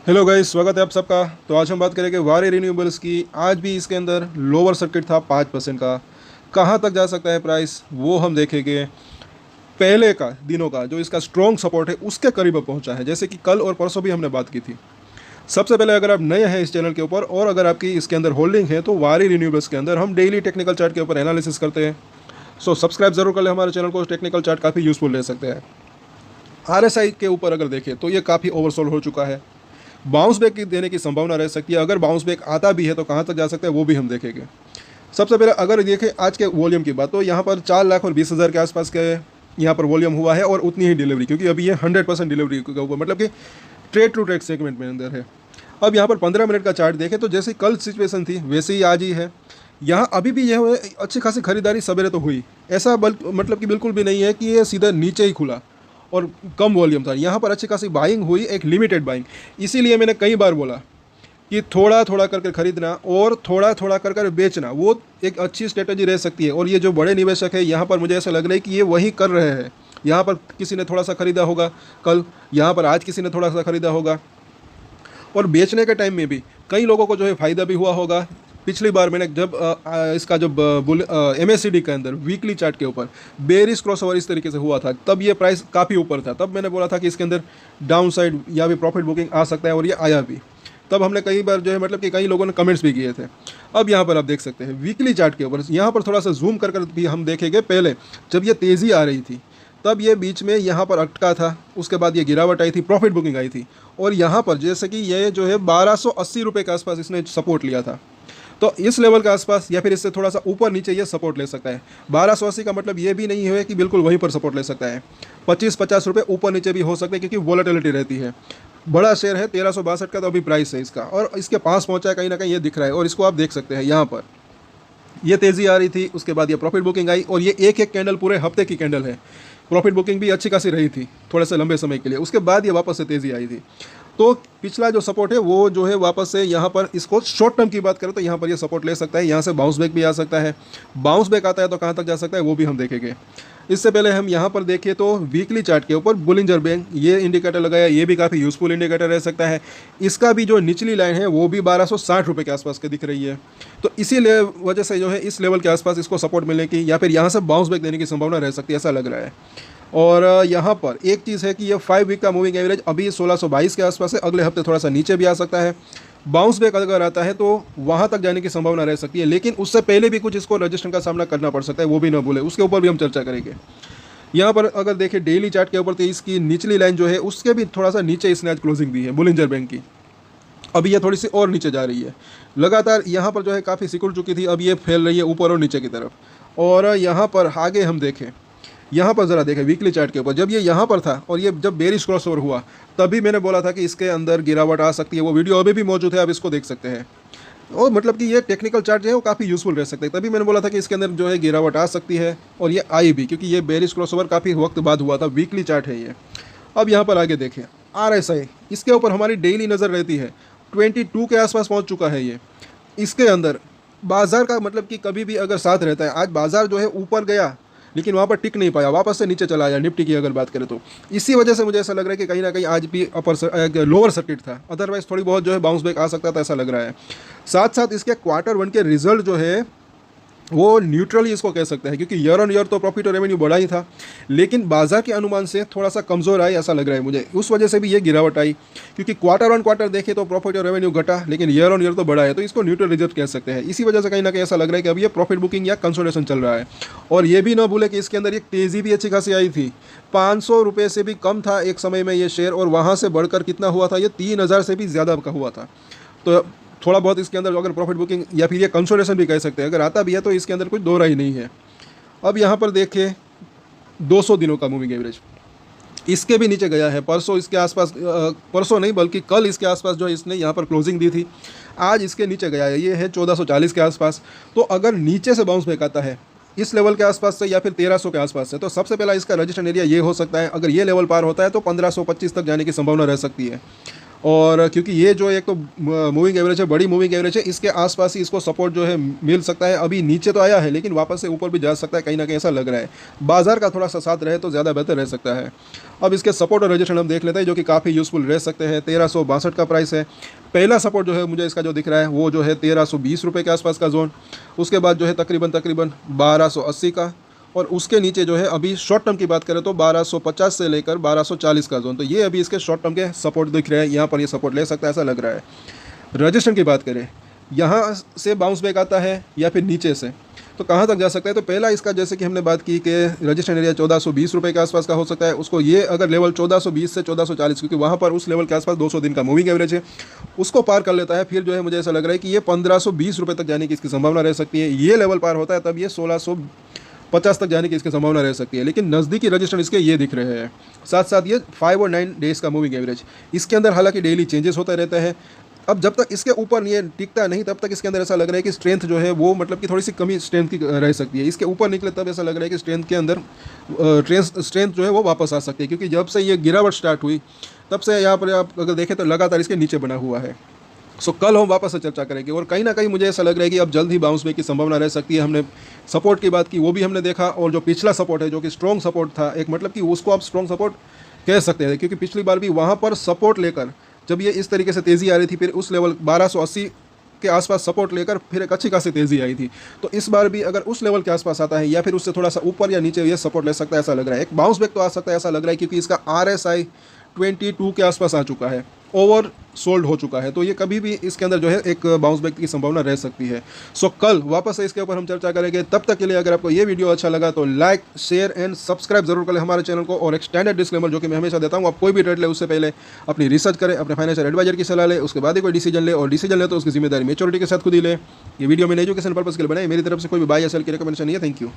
Hello guys, स्वागत है आप सबका। तो आज हम बात करेंगे वारी रिन्यूएबल्स की। आज भी इसके अंदर लोअर सर्किट था 5% का। कहाँ तक जा सकता है प्राइस वो हम देखेंगे। पहले का दिनों का जो इसका स्ट्रॉन्ग सपोर्ट है उसके करीब अब पहुंचा है, जैसे कि कल और परसों भी हमने बात की थी। सबसे पहले अगर आप नए हैं इस चैनल के ऊपर और अगर आपकी इसके अंदर होल्डिंग है तो वारी रिन्यूएबल्स के अंदर हम डेली टेक्निकल चार्ट के ऊपर एनालिसिस करते हैं। सो सब्सक्राइब जरूर कर ले हमारे चैनल को। टेक्निकल चार्ट काफ़ी यूजफुल रह सकते हैं। आरएसआई के ऊपर अगर देखें तो ये काफ़ी ओवरसोल्ड हो चुका है। बाउंस बैक की देने की संभावना रह सकती है। अगर बाउंस बैक आता भी है तो कहाँ तक जा सकता है वो भी हम देखेंगे। सबसे पहले अगर देखें आज के वॉल्यूम की बात, तो यहाँ पर 4,20,000 के आसपास के यहाँ पर वॉल्यूम हुआ है और उतनी ही डिलीवरी, क्योंकि अभी ये 100% डिलीवरी के ऊपर, मतलब कि ट्रेड टू ट्रेड सेगमेंट में अंदर है। अब यहाँ पर 15 मिनट का चार्ट देखें तो जैसे कल सिचुएशन थी वैसे ही आज ही है। यहाँ अभी भी यह अच्छी खासी खरीदारी सवेरे तो हुई, ऐसा मतलब कि बिल्कुल भी नहीं है कि ये सीधा नीचे ही खुला और कम वॉल्यूम था। यहाँ पर अच्छी खासी बाइंग हुई, एक लिमिटेड बाइंग। इसीलिए मैंने कई बार बोला कि थोड़ा थोड़ा करके खरीदना और थोड़ा थोड़ा कर कर बेचना वो एक अच्छी स्ट्रेटजी रह सकती है। और ये जो बड़े निवेशक है यहाँ पर मुझे ऐसा लग रहा है कि ये वही कर रहे हैं। यहाँ पर किसी ने थोड़ा सा खरीदा होगा कल, यहाँ पर आज किसी ने थोड़ा सा खरीदा होगा, और बेचने के टाइम में भी कई लोगों को जो है फ़ायदा भी हुआ होगा। पिछली बार मैंने जब इसका जब MACD के अंदर वीकली चार्ट के ऊपर बेरिश क्रॉसओवर इस तरीके से हुआ था, तब ये प्राइस काफ़ी ऊपर था। तब मैंने बोला था कि इसके अंदर डाउन साइड या भी प्रॉफिट बुकिंग आ सकता है, और ये आया भी। तब हमने कई बार जो है मतलब कि कई लोगों ने कमेंट्स भी किए थे। अब यहाँ पर आप देख सकते हैं वीकली चार्ट के ऊपर, यहाँ पर थोड़ा सा जूम कर भी हम देखेंगे। पहले जब ये तेज़ी आ रही थी तब ये बीच में यहाँ पर अटका था, उसके बाद ये गिरावट आई थी, प्रॉफिट बुकिंग आई थी। और यहाँ पर जैसे कि ये जो है 1280 रुपये के आसपास इसने सपोर्ट लिया था। तो इस लेवल के आसपास या फिर इससे थोड़ा सा ऊपर नीचे ये सपोर्ट ले सकता है। 1280 का मतलब ये भी नहीं है कि बिल्कुल वहीं पर सपोर्ट ले सकता है। 25-50 रुपये ऊपर नीचे भी हो सकते हैं, क्योंकि वॉलेटिलिटी रहती है। बड़ा शेयर है 1362 का तो अभी प्राइस है इसका, और इसके पास पहुंचा है कहीं ना कहीं ये दिख रहा है। और इसको आप देख सकते हैं, यहाँ पर ये तेज़ी आ रही थी, उसके बाद ये प्रॉफिट बुकिंग आई, और ये एक एक कैंडल पूरे हफ्ते की कैंडल है। प्रॉफिट बुकिंग भी अच्छी खासी रही थी थोड़े से लंबे समय के लिए, उसके बाद ये वापस से तेज़ी आई थी। तो पिछला जो सपोर्ट है वो जो है वापस से यहाँ पर, इसको शॉर्ट टर्म की बात करें तो यहाँ पर ये सपोर्ट ले सकता है। यहाँ से बाउंस बैक भी आ सकता है। बाउंस बैक आता है तो कहाँ तक जा सकता है वो भी हम देखेंगे। इससे पहले हम यहाँ पर देखें तो वीकली चार्ट के ऊपर बुलिंजर बैंड ये इंडिकेटर लगाया, ये भी काफ़ी यूज़फुल इंडिकेटर रह सकता है। इसका भी जो निचली लाइन है वो भी 1260 रुपये के आसपास के दिख रही है। तो इसी वजह से जो है इस लेवल के आसपास इसको सपोर्ट मिलने की या फिर यहाँ से बाउंस बैक देने की संभावना रह सकती है, ऐसा लग रहा है। और यहाँ पर एक चीज़ है कि ये 5 वीक का मूविंग एवरेज अभी 1622 के आसपास है। अगले हफ्ते थोड़ा सा नीचे भी आ सकता है। बाउंस बैक अगर आता है तो वहाँ तक जाने की संभावना रह सकती है, लेकिन उससे पहले भी कुछ इसको रजिस्ट्रेशन का सामना करना पड़ सकता है, वो भी ना भूले। उसके ऊपर भी हम चर्चा करेंगे। यहाँ पर अगर देखें डेली चार्ट के ऊपर तो इसकी निचली लाइन जो है उसके भी थोड़ा सा नीचे इसने आज क्लोजिंग दी है बुलिंजर बैंक की। अभी ये थोड़ी सी और नीचे जा रही है। लगातार यहाँ पर जो है काफ़ी सिकुड़ चुकी थी, अब ये फैल रही है ऊपर और नीचे की तरफ। और यहाँ पर आगे हम देखें, यहाँ पर ज़रा देखें वीकली चार्ट के ऊपर, जब ये यहाँ पर था और ये जब बेरिश क्रॉसओवर हुआ तभी मैंने बोला था कि इसके अंदर गिरावट आ सकती है। वो वीडियो अभी भी मौजूद है, आप इसको देख सकते हैं। और मतलब कि ये टेक्निकल चार्ट जो है वो काफ़ी यूज़फुल रह सकता है। तभी मैंने बोला था कि इसके अंदर जो है गिरावट आ सकती है, और ये आई भी, क्योंकि ये बेरिश क्रॉसओवर काफ़ी वक्त बाद हुआ था। वीकली चार्ट है ये। अब यहाँ पर आगे देखें RSI, इसके ऊपर हमारी डेली नज़र रहती है। 22 के आसपास पहुँच चुका है ये। इसके अंदर बाज़ार का मतलब कि कभी भी अगर साथ रहता है, आज बाज़ार जो है ऊपर गया लेकिन वहाँ पर टिक नहीं पाया, वापस से नीचे चला आया निफ्टी की अगर बात करें तो। इसी वजह से मुझे ऐसा लग रहा है कि कहीं ना कहीं आज भी लोअर सर्किट था, अदरवाइज थोड़ी बहुत जो है बाउंस बैक आ सकता था, ऐसा लग रहा है। साथ साथ इसके Q1 के रिजल्ट जो है वो न्यूट्रल ही इसको कह सकते हैं, क्योंकि ईयर ऑन ईयर तो प्रॉफिट और रेवेन्यू बढ़ा ही था, लेकिन बाजार के अनुमान से थोड़ा सा कमज़ोर आया ऐसा लग रहा है मुझे। उस वजह से भी ये गिरावट आई, क्योंकि Q1 देखें तो प्रॉफिट और रेवेन्यू घटा, लेकिन ईयर ऑन ईयर तो बढ़ा है, तो इसको न्यूट्रल रिजल्ट कह सकते हैं। इसी वजह से कहीं ना कहीं ऐसा लग रहा है कि अब ये प्रॉफिट बुकिंग या कंसोलिडेशन चल रहा है। और ये भी ना भूले कि इसके अंदर एक तेज़ी भी अच्छी खासी आई थी। 500 रुपये से भी कम था एक समय में ये शेयर, और वहाँ से बढ़कर कितना हुआ था, ये 3000 से भी ज़्यादा का हुआ था। तो थोड़ा बहुत इसके अंदर अगर प्रॉफिट बुकिंग या फिर ये कंसोलिडेशन भी कह सकते हैं, अगर आता भी है तो इसके अंदर कुछ दो राय नहीं है। अब यहाँ पर देखें 200 दिनों का मूविंग एवरेज, इसके भी नीचे गया है। परसों इसके आसपास, परसों नहीं बल्कि कल इसके आसपास जो इसने यहाँ पर क्लोजिंग दी थी, आज इसके नीचे गया है। ये है 1440 के आसपास। तो अगर नीचे से बाउंस बैक आता है इस लेवल के आसपास से या फिर 1300 के आसपास से, तो सबसे पहला इसका रजिस्ट्रेशन एरिया ये हो सकता है। अगर ये लेवल पार होता है तो 1525 तक जाने की संभावना रह सकती है। और क्योंकि ये जो एक तो मूविंग एवरेज है, बड़ी मूविंग एवरेज है, इसके आसपास ही इसको सपोर्ट जो है मिल सकता है। अभी नीचे तो आया है लेकिन वापस से ऊपर भी जा सकता है, कहीं ना कहीं ऐसा लग रहा है। बाजार का थोड़ा सा साथ रहे तो ज़्यादा बेहतर रह सकता है। अब इसके सपोर्ट और रेजिस्टेंस हम देख लेते हैं जो कि काफ़ी यूज़फुल रह सकते हैं। 1362 का प्राइस है। पहला सपोर्ट जो है मुझे इसका जो दिख रहा है वो जो है 1320 रुपये के आसपास का जोन। उसके बाद जो है तकरीबन 1280 का, और उसके नीचे जो है अभी शॉर्ट टर्म की बात करें तो 1250 से लेकर 1240 का जोन। तो ये अभी इसके शॉर्ट टर्म के सपोर्ट दिख रहे हैं, यहाँ पर ये सपोर्ट ले सकता है ऐसा लग रहा है। रजिस्ट्रेशन की बात करें, यहाँ से बाउंस बैक आता है या फिर नीचे से, तो कहाँ तक जा सकता है। तो पहला इसका जैसे कि हमने बात की कि रजिस्ट्रेशन एरिया 1420 रुपये के आसपास का हो सकता है। उसको ये अगर लेवल 1420 से 1440, क्योंकि वहाँ पर उस लेवल के आसपास 200 दिन का मूविंग एवरेज है, उसको पार कर लेता है, फिर जो है मुझे ऐसा लग रहा है कि ये 1520 रुपये तक जाने की इसकी संभावना रह सकती है। ये लेवल पार होता है तब ये 1650 तक जाने की इसकी संभावना रह सकती है। लेकिन नज़दीकी रजिस्ट्रेशन इसके ये दिख रहे हैं। साथ साथ ये 5 और 9 डेज़ का मूविंग एवरेज, इसके अंदर हालांकि डेली चेंजेस होते रहते हैं। अब जब तक इसके ऊपर ये टिकता नहीं तब तक इसके अंदर ऐसा लग रहा है कि स्ट्रेंथ जो है वो मतलब कि थोड़ी सी कमी स्ट्रेंथ की रह सकती है। इसके ऊपर निकले तब ऐसा लग रहा है कि स्ट्रेंथ के अंदर स्ट्रेंथ जो है वो वापस आ सकती है, क्योंकि जब से ये गिरावट स्टार्ट हुई तब से यहाँ पर आप अगर देखें तो लगातार इसके नीचे बना हुआ है। सो कल हम वापस से चर्चा करेंगे, और कहीं ना कहीं मुझे ऐसा लग रहा है कि अब जल्द ही बाउंस बैक की संभावना रह सकती है। हमने सपोर्ट की बात की, वो भी हमने देखा, और जो पिछला सपोर्ट है जो कि स्ट्रॉन्ग सपोर्ट था, एक मतलब कि उसको आप स्ट्रॉन्ग सपोर्ट कह सकते हैं, क्योंकि पिछली बार भी वहाँ पर सपोर्ट लेकर जब ये इस तरीके से तेज़ी आ रही थी, फिर उस लेवल 1280 के आसपास सपोर्ट लेकर फिर एक अच्छी खासी तेज़ी आई थी। तो इस बार भी अगर उस लेवल के आसपास आता है या फिर उससे थोड़ा सा ऊपर या नीचे ये सपोर्ट ले सकता है ऐसा लग रहा है। एक बाउंस बैक तो आ सकता है ऐसा लग रहा है, क्योंकि इसका RSI 22 के आसपास आ चुका है, ओवर सोल्ड हो चुका है। तो ये कभी भी इसके अंदर जो है एक बाउंस बैक की संभावना रह सकती है। सो कल वापस से इसके ऊपर हम चर्चा करेंगे। तब तक के लिए अगर आपको ये वीडियो अच्छा लगा तो लाइक, शेयर एंड सब्सक्राइब जरूर करें हमारे चैनल को। और एक स्टैंडर्ड डिस्क्लेमर जो कि मैं हमेशा देता हूँ, आप कोई भी ट्रेड ले उससे पहले अपनी रिसर्च करें, अपने फाइनेंशियल एडवाइजर की सलाह ले, उसके बाद ही कोई डिसीजन ले, और डिसीजन ले तो उसकी जिम्मेदारी मेच्योरिटी के साथ खुद ही ले। ये वीडियो मैंने एजुकेशन पर्पस के लिए बनाई, मेरी तरफ से कोई भी बाय या सेल की रिकमेंडेशन नहीं है। Thank you.